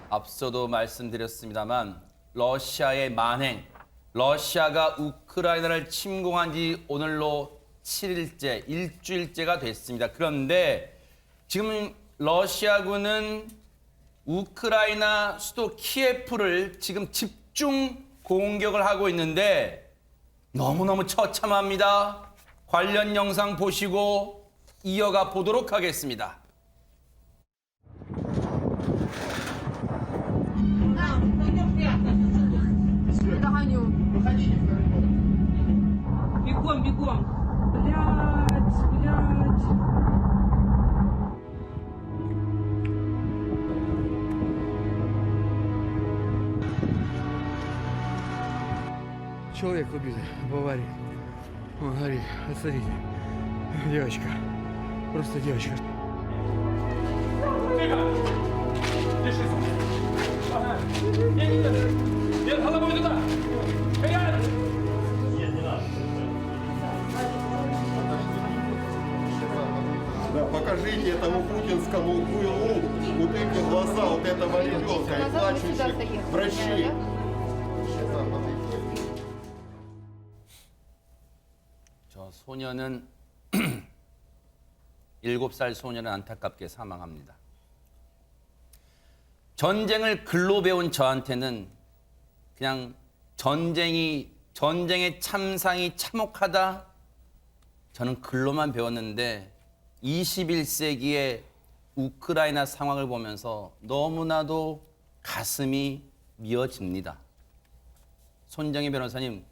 앞서도 말씀드렸습니다만 러시아의 만행, 러시아가 우크라이나를 침공한 지 오늘로 7일째, 일주일째가 됐습니다. 그런데 지금 러시아군은 우크라이나 수도 키예프를 지금 집중 공격을 하고 있는데 너무너무 처참합니다. 관련 영상 보시고 이어가 보도록 하겠습니다. Догоню. Бегом, бегом. Блядь, блядь. Человек убит в аварии. Он горит. Смотрите. Девочка. Просто девочка. Да, покажите этому путинскому хуйлу вот эти глаза вот этого ребенка и плачущих врачей. 저 소녀는 7살 소녀는 안타깝게 사망합니다. 전쟁을 글로 배운 저한테는 그냥 전쟁의 참상이 참혹하다. 저는 글로만 배웠는데 21세기의 우크라이나 상황을 보면서 너무나도 가슴이 미어집니다. 손정희 변호사님,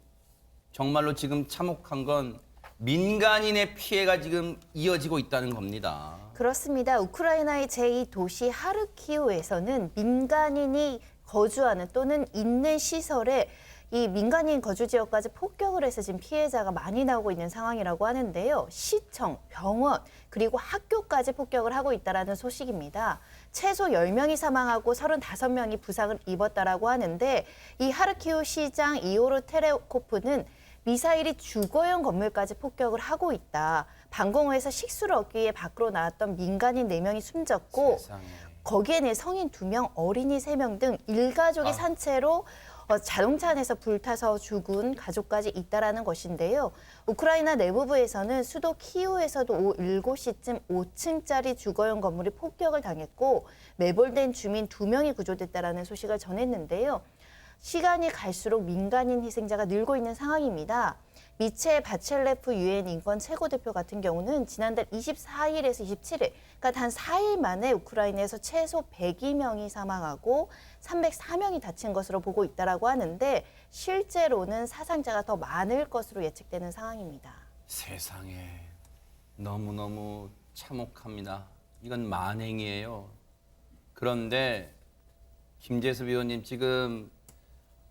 정말로 지금 참혹한 건 민간인의 피해가 지금 이어지고 있다는 겁니다. 그렇습니다. 우크라이나의 제2도시 하르키우에서는 민간인이 거주하는 또는 있는 시설에 이 민간인 거주 지역까지 폭격을 해서 지금 피해자가 많이 나오고 있는 상황이라고 하는데요. 시청, 병원, 그리고 학교까지 폭격을 하고 있다는 소식입니다. 최소 10명이 사망하고 35명이 부상을 입었다라고 하는데 이 하르키우 시장 이오르 테레코프는 미사일이 주거용 건물까지 폭격을 하고 있다. 방공 후에서 식수를 얻기 위해 밖으로 나왔던 민간인 4명이 숨졌고 세상에. 거기에는 성인 2명, 어린이 3명 등 일가족이 산채로 자동차 안에서 불타서 죽은 가족까지 있다라는 것인데요. 우크라이나 내부부에서는 수도 키이우에서도 오후 7시쯤 5층짜리 주거용 건물이 폭격을 당했고 매몰된 주민 2명이 구조됐다라는 소식을 전했는데요. 시간이 갈수록 민간인 희생자가 늘고 있는 상황입니다. 미첼 바첼레프 유엔 인권 최고대표 같은 경우는 지난달 24일에서 27일, 그러니까 단 4일 만에 우크라이나에서 최소 102명이 사망하고 304명이 다친 것으로 보고 있다라고 하는데 실제로는 사상자가 더 많을 것으로 예측되는 상황입니다. 세상에 너무너무 참혹합니다. 이건 만행이에요. 그런데 김재섭 의원님 지금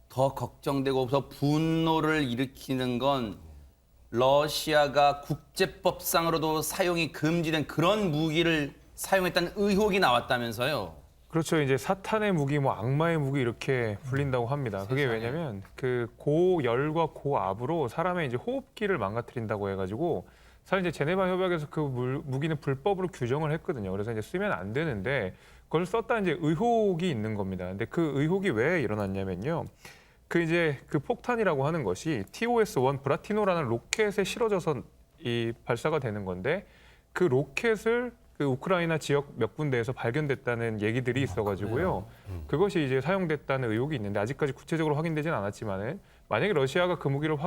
더 걱정되고 더 분노를 일으키는 건 러시아가 국제법상으로도 사용이 금지된 그런 무기를 사용했다는 의혹이 나왔다면서요. 그렇죠. 이제 사탄의 무기, 뭐 악마의 무기 이렇게 불린다고 합니다. 그게 왜냐면 그 고열과 고압으로 사람의 이제 호흡기를 망가뜨린다고 해가지고 사실 이제 제네바 협약에서 그 무기는 불법으로 규정을 했거든요. 그래서 이제 쓰면 안 되는데 그걸 썼다 이제 의혹이 있는 겁니다. 근데 그 의혹이 왜 일어났냐면요. 그 폭탄이라고 하는 것이 TOS-1 브라티노라는 로켓에 실어져서 이 발사가 되는 건데 그 로켓을 그 우크라이나 지역 몇 군데에서 발견됐다는 얘기들이 있어가지고요. 그것이 이제 사용됐다는 의혹이 있는데 아직까지 구체적으로 확인되진 않았지만은 만약에 러시아가 그 무기를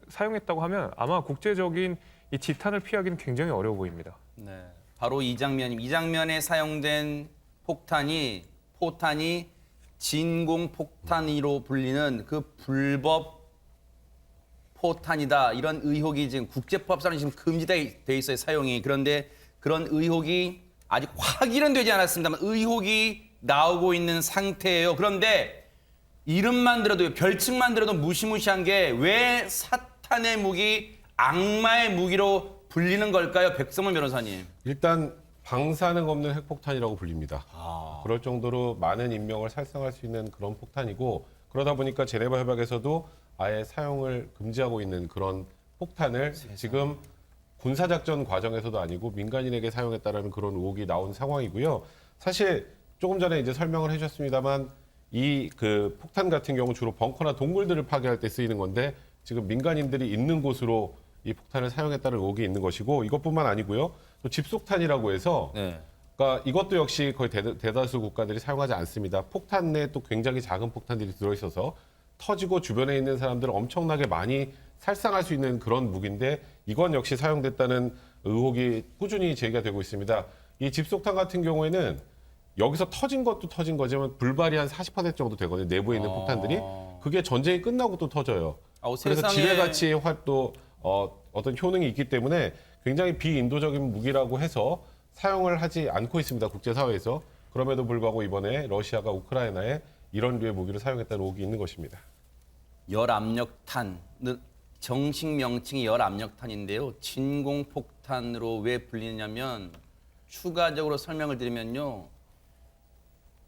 사용했다고 하면 아마 국제적인 이 지탄을 피하기는 굉장히 어려워 보입니다. 네, 바로 이 장면에 사용된 포탄이 진공폭탄으로 불리는 그 불법 포탄이다. 이런 의혹이 지금 국제법상으로 지금 금지돼 있어요, 사용이. 그런데 그런 의혹이 아직 확인은 되지 않았습니다만 의혹이 나오고 있는 상태예요. 그런데 이름만 들어도 별칭만 들어도 무시무시한 게 왜 사탄의 무기, 악마의 무기로 불리는 걸까요? 백성문 변호사님. 일단 방사능 없는 핵폭탄이라고 불립니다. 그럴 정도로 많은 인명을 살상할 수 있는 그런 폭탄이고 그러다 보니까 제네바 협약에서도 아예 사용을 금지하고 있는 그런 폭탄을 지금 군사작전 과정에서도 아니고 민간인에게 사용했다라는 그런 의혹이 나온 상황이고요. 사실 조금 전에 이제 설명을 해주셨습니다만 이 그 폭탄 같은 경우 주로 벙커나 동굴들을 파괴할 때 쓰이는 건데 지금 민간인들이 있는 곳으로 이 폭탄을 사용했다는 의혹이 있는 것이고 이것뿐만 아니고요. 또 집속탄이라고 해서 네. 그러니까 이것도 역시 거의 대다수 국가들이 사용하지 않습니다. 폭탄 내에 또 굉장히 작은 폭탄들이 들어있어서 터지고 주변에 있는 사람들을 엄청나게 많이 살상할 수 있는 그런 무기인데 이건 역시 사용됐다는 의혹이 꾸준히 제기가 되고 있습니다. 이 집속탄 같은 경우에는 여기서 터진 것도 터진 거지만 불발이 한 40% 정도 되거든요. 내부에 있는 폭탄들이. 그게 전쟁이 끝나고 또 터져요. 그래서 세상에. 지뢰같이 활도 어떤 효능이 있기 때문에 굉장히 비인도적인 무기라고 해서 사용을 하지 않고 있습니다. 국제사회에서. 그럼에도 불구하고 이번에 러시아가 우크라이나에 이런 류의 무기를 사용했다는 의혹이 있는 것입니다. 열압력탄, 정식 명칭이 열압력탄인데요. 진공폭탄으로 왜 불리냐면 추가적으로 설명을 드리면요.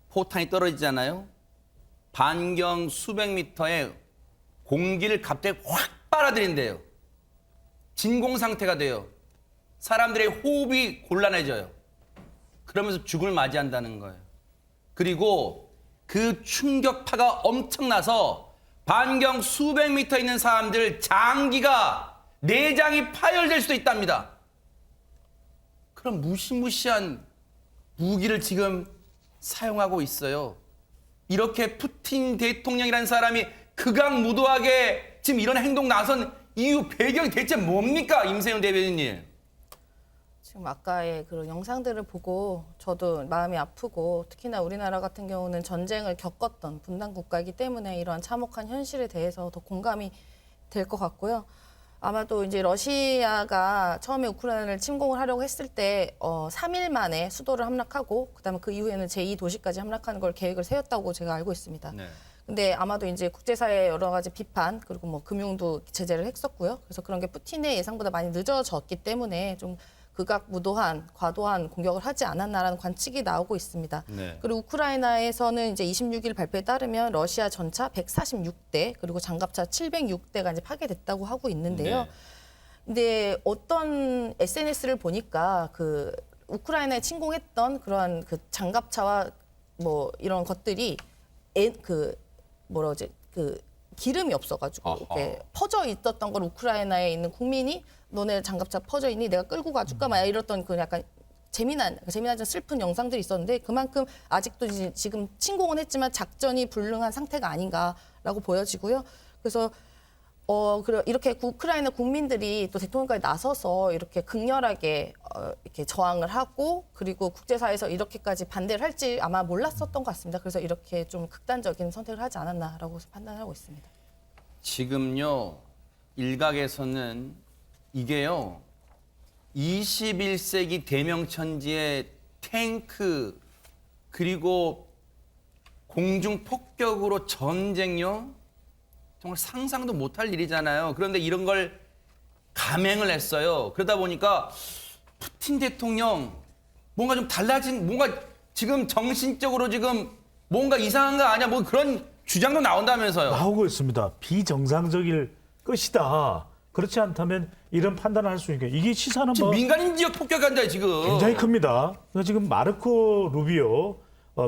포탄이 떨어지잖아요. 반경 수백 미터의 공기를 갑자기 확 빨아들인대요. 진공 상태가 돼요. 사람들의 호흡이 곤란해져요. 그러면서 죽을 맞이한다는 거예요. 그리고 그 충격파가 엄청나서 반경 수백 미터 있는 사람들 장기가 내장이 파열될 수도 있답니다. 그럼 무시무시한 무기를 지금 사용하고 있어요. 이렇게 푸틴 대통령이라는 사람이 극악무도하게 지금 이런 행동 나선 이유 배경이 대체 뭡니까? 임세훈 대변인님. 지금 아까의 그런 영상들을 보고 저도 마음이 아프고 특히나 우리나라 같은 경우는 전쟁을 겪었던 분단 국가이기 때문에 이러한 참혹한 현실에 대해서 더 공감이 될 것 같고요. 아마도 이제 러시아가 처음에 우크라이나를 침공을 하려고 했을 때 3일 만에 수도를 함락하고 그다음에 그 이후에는 제2도시까지 함락하는 걸 계획을 세웠다고 제가 알고 있습니다. 네. 근데 아마도 이제 국제사회의 여러 가지 비판 그리고 뭐 금융도 제재를 했었고요. 그래서 그런 게 푸틴의 예상보다 많이 늦어졌기 때문에 좀 극악무도한 과도한 공격을 하지 않았나라는 관측이 나오고 있습니다. 네. 그리고 우크라이나에서는 이제 26일 발표에 따르면 러시아 전차 146대 그리고 장갑차 706대가 이제 파괴됐다고 하고 있는데요. 네. 근데 어떤 SNS를 보니까 그 우크라이나에 침공했던 그러한 그 장갑차와 뭐 이런 것들이 기름이 없어가지고 아하. 이렇게 퍼져 있었던 걸 우크라이나에 있는 국민이 너네 장갑차 퍼져 있니? 내가 끌고 가줄까? 막 이랬던 그 약간 재미나지 슬픈 영상들이 있었는데 그만큼 아직도 지금 침공은 했지만 작전이 불능한 상태가 아닌가라고 보여지고요. 그래서 이렇게 우크라이나 국민들이 또 대통령까지 나서서 이렇게 극렬하게 이렇게 저항을 하고 그리고 국제사회에서 이렇게까지 반대를 할지 아마 몰랐었던 것 같습니다. 그래서 이렇게 좀 극단적인 선택을 하지 않았나라고 판단하고 있습니다. 지금요. 일각에서는 이게요. 21세기 대명천지의 탱크 그리고 공중 폭격으로 전쟁요. 정말 상상도 못할 일이잖아요. 그런데 이런 걸 감행을 했어요. 그러다 보니까 푸틴 대통령 뭔가 좀 달라진 뭔가 지금 정신적으로 지금 뭔가 이상한 거 아니야? 뭐 그런 주장도 나온다면서요. 나오고 있습니다. 비정상적일 것이다. 그렇지 않다면 이런 판단을 할 수 있는 게 이게 시사는 지금 뭐 민간인 지역 폭격한다 지금. 굉장히 큽니다. 그래서 지금 마르코 루비오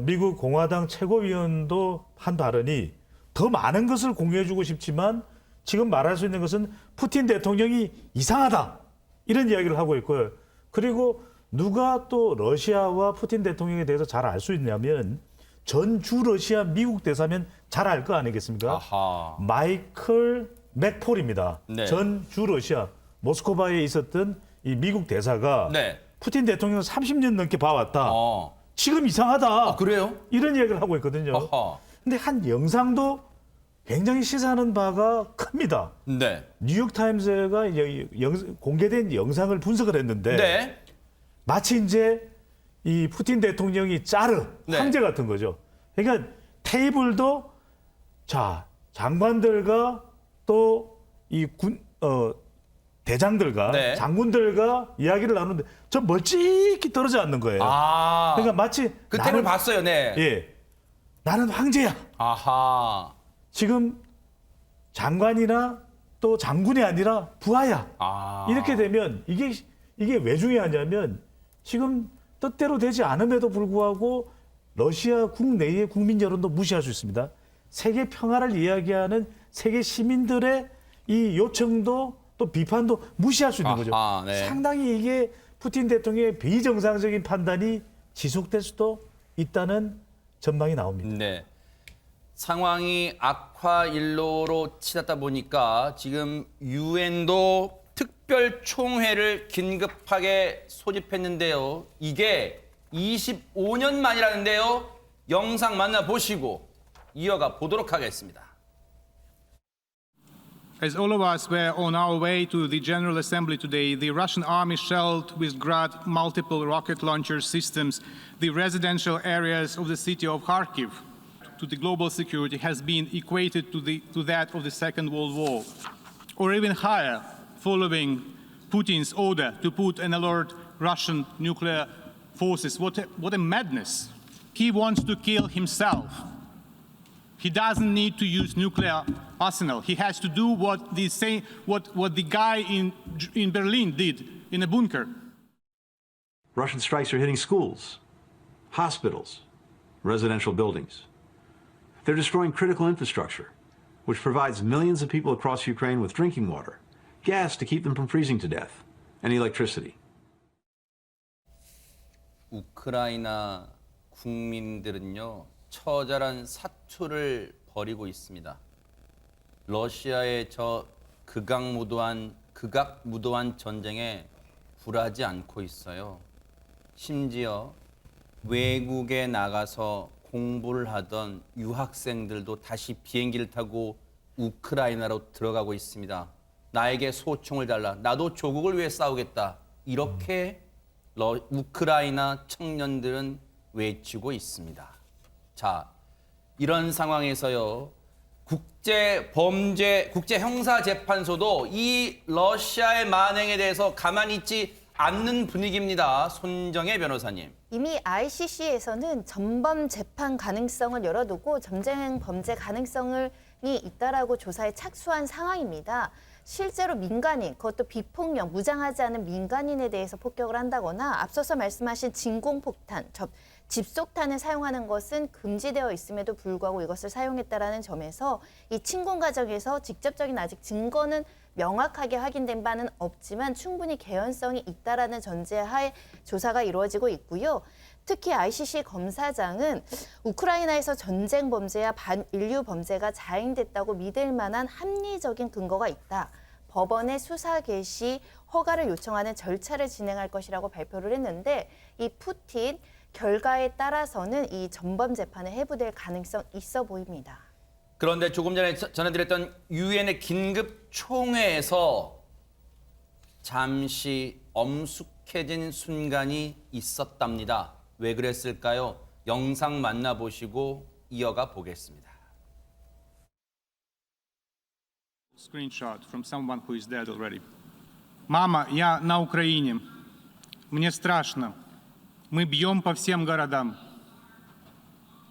미국 공화당 최고위원도 한 발언이 더 많은 것을 공유해주고 싶지만 지금 말할 수 있는 것은 푸틴 대통령이 이상하다. 이런 이야기를 하고 있고요. 그리고 누가 또 러시아와 푸틴 대통령에 대해서 잘 알 수 있냐면 전주 러시아 미국 대사면 잘 알 거 아니겠습니까? 아하. 마이클 맥폴입니다. 네. 전주 러시아 모스크바에 있었던 이 미국 대사가 네. 푸틴 대통령을 30년 넘게 봐왔다. 어. 지금 이상하다. 그래요? 이런 이야기를 하고 있거든요. 아하. 근데 한 영상도 굉장히 시사하는 바가 큽니다. 네. 뉴욕타임스가 공개된 영상을 분석을 했는데 네. 마치 이제 이 푸틴 대통령이 짜르 네. 황제 같은 거죠. 그러니까 테이블도 자 장관들과 또 이 대장들과 네. 장군들과 이야기를 나누는데 저 멀찍이 떨어져 앉는 거예요. 아. 그러니까 마치 그 탭을 봤어요. 네. 예, 나는 황제야. 아하. 지금 장관이나 또 장군이 아니라 부하야. 아. 이렇게 되면 이게 왜 중요하냐면 지금 뜻대로 되지 않음에도 불구하고 러시아 국내의 국민 여론도 무시할 수 있습니다. 세계 평화를 이야기하는 세계 시민들의 이 요청도 또 비판도 무시할 수 있는 거죠. 네. 상당히 이게 푸틴 대통령의 비정상적인 판단이 지속될 수도 있다는 전망이 나옵니다. 네. 상황이 악화 일로로 치닫다 보니까 지금 유엔도 특별총회를 긴급하게 소집했는데요. 이게 25년 만이라는데요. 영상 만나보시고 이어가 보도록 하겠습니다. As all of us were on our way to the General Assembly today, the Russian army shelled with Grad multiple rocket launcher systems the residential areas of the city of Kharkiv. To the global security has been equated to that of the Second World War, or even higher, following Putin's order to put and alert Russian nuclear forces. What a madness! He wants to kill himself. He doesn't need to use nuclear arsenal. He has to do what the guy in Berlin did in a bunker. Russian strikes are hitting schools, hospitals, residential buildings. They're destroying critical infrastructure, which provides millions of people across Ukraine with drinking water, gas to keep them from freezing to death, and electricity. 우크라이나 국민들은요, 처절한 사투를 벌이고 있습니다. 러시아의 저 극악무도한 전쟁에 굴하지 않고 있어요. 심지어 외국에 나가서 공부를 하던 유학생들도 다시 비행기를 타고 우크라이나로 들어가고 있습니다. 나에게 소총을 달라. 나도 조국을 위해 싸우겠다. 이렇게 우크라이나 청년들은 외치고 있습니다. 자, 이런 상황에서요. 국제형사재판소도 이 러시아의 만행에 대해서 가만히 있지 않는 분위기입니다. 손정혜 변호사님. 이미 ICC에서는 전범 재판 가능성을 열어두고 전쟁 범죄 가능성이 있다라고 조사에 착수한 상황입니다. 실제로 민간인, 그것도 비폭력, 무장하지 않은 민간인에 대해서 폭격을 한다거나 앞서서 말씀하신 진공폭탄, 집속탄을 사용하는 것은 금지되어 있음에도 불구하고 이것을 사용했다라는 점에서 이 침공 과정에서 직접적인 아직 증거는 명확하게 확인된 바는 없지만 충분히 개연성이 있다라는 전제하에 조사가 이루어지고 있고요. 특히 ICC 검사장은 우크라이나에서 전쟁 범죄와 반인류 범죄가 자행됐다고 믿을 만한 합리적인 근거가 있다. 법원에 수사 개시 허가를 요청하는 절차를 진행할 것이라고 발표를 했는데 이 푸틴 결과에 따라서는 이 전범 재판에 회부될 가능성 있어 보입니다. 그런데 조금 전에 전해드렸던 유엔의 긴급 총회에서 잠시 엄숙해진 순간이 있었답니다. 왜 그랬을까요? 영상 만나보시고 이어가 보겠습니다. Screenshot from someone who is dead already. Мама, я на Украине. Мне страшно. Мы бьем по всем городам.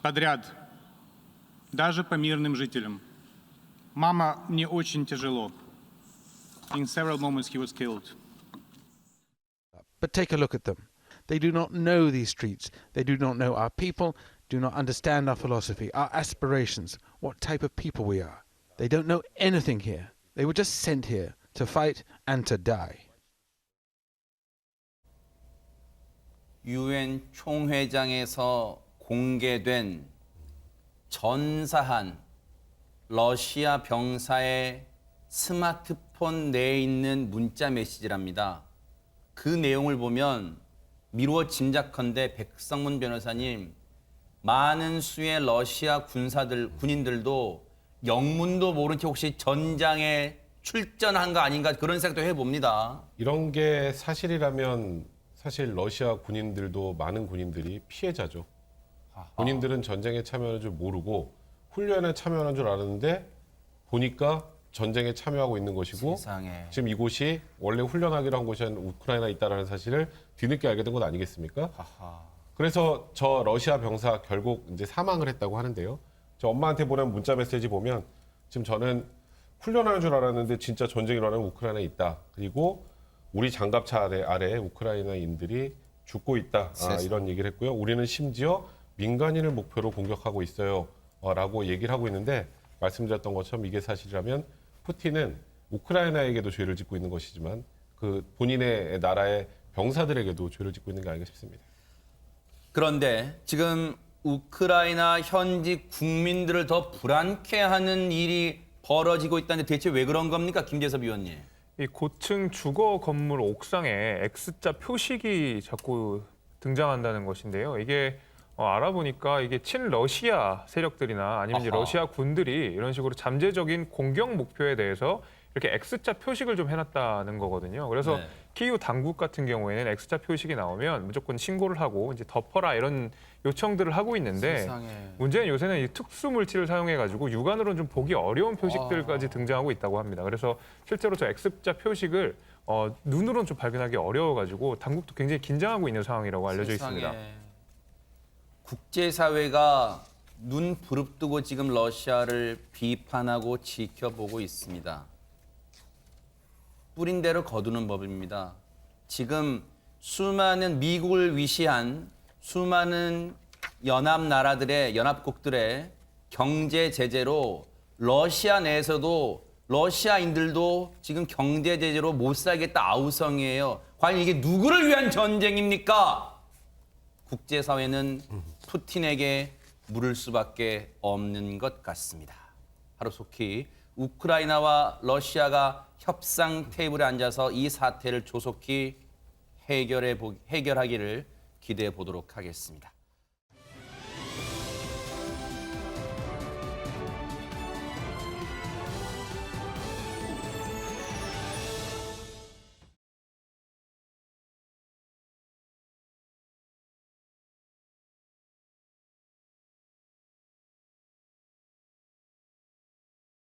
Подряд. Даже по мирным жителям. Мама, мне очень тяжело. In several moments he was killed. But take a look at them. They do not know these streets. They do not know our people, do not understand our philosophy, our aspirations, what type of people we are. They don't know anything here. They were just sent here to fight and to die. 유엔 총회장에서 공개된 전사한 러시아 병사의 스마트폰 내에 있는 문자 메시지랍니다. 그 내용을 보면 미루어 짐작컨대 백성문 변호사님, 많은 수의 러시아 군인들도 영문도 모른 채 혹시 전장에 출전한 거 아닌가 그런 생각도 해봅니다. 이런 게 사실이라면 사실 러시아 군인들도 많은 군인들이 피해자죠. 군인들은 전쟁에 참여하는 줄 모르고 훈련에 참여하는 줄 알았는데 보니까 전쟁에 참여하고 있는 것이고 세상에. 지금 이곳이 원래 훈련하기로 한 곳이 우크라이나에 있다는 사실을 뒤늦게 알게 된 것 아니겠습니까? 그래서 저 러시아 병사 결국 이제 사망을 했다고 하는데요. 저 엄마한테 보낸 문자 메시지 보면 지금 저는 훈련하는 줄 알았는데 진짜 전쟁이 일어나는 우크라이나에 있다. 그리고 우리 장갑차 아래 우크라이나인들이 죽고 있다. 이런 얘기를 했고요. 우리는 심지어 민간인을 목표로 공격하고 있어요. 라고 얘기를 하고 있는데 말씀드렸던 것처럼 이게 사실이라면 푸틴은 우크라이나에게도 죄를 짓고 있는 것이지만 그 본인의 나라의 병사들에게도 죄를 짓고 있는 게 아닌가 싶습니다. 그런데 지금 우크라이나 현지 국민들을 더 불안케 하는 일이 벌어지고 있다는데 대체 왜 그런 겁니까, 김재섭 위원님? 이 고층 주거 건물 옥상에 X자 표식이 자꾸 등장한다는 것인데요. 이게 알아보니까 이게 친러시아 세력들이나 아니면 이제 아하. 러시아 군들이 이런 식으로 잠재적인 공격 목표에 대해서 이렇게 X자 표식을 좀 해놨다는 거거든요. 그래서 네. 키이우 당국 같은 경우에는 X자 표식이 나오면 무조건 신고를 하고 이제 덮어라 이런 요청들을 하고 있는데 세상에. 문제는 요새는 이 특수 물질을 사용해가지고 육안으로는 좀 보기 어려운 표식들까지 등장하고 있다고 합니다. 그래서 실제로 저 X자 표식을 눈으로는 좀 발견하기 어려워가지고 당국도 굉장히 긴장하고 있는 상황이라고 알려져 세상에. 있습니다. 국제사회가 눈 부릅뜨고 지금 러시아를 비판하고 지켜보고 있습니다. 뿌린 대로 거두는 법입니다. 지금 수많은 미국을 위시한 수많은 연합국들의 경제 제재로 러시아 내에서도 러시아인들도 지금 경제 제재로 못 살겠다 아우성이에요. 과연 이게 누구를 위한 전쟁입니까? 국제사회는 푸틴에게 물을 수밖에 없는 것 같습니다. 하루속히 우크라이나와 러시아가 협상 테이블에 앉아서 이 사태를 조속히 해결하기를 기대해 보도록 하겠습니다.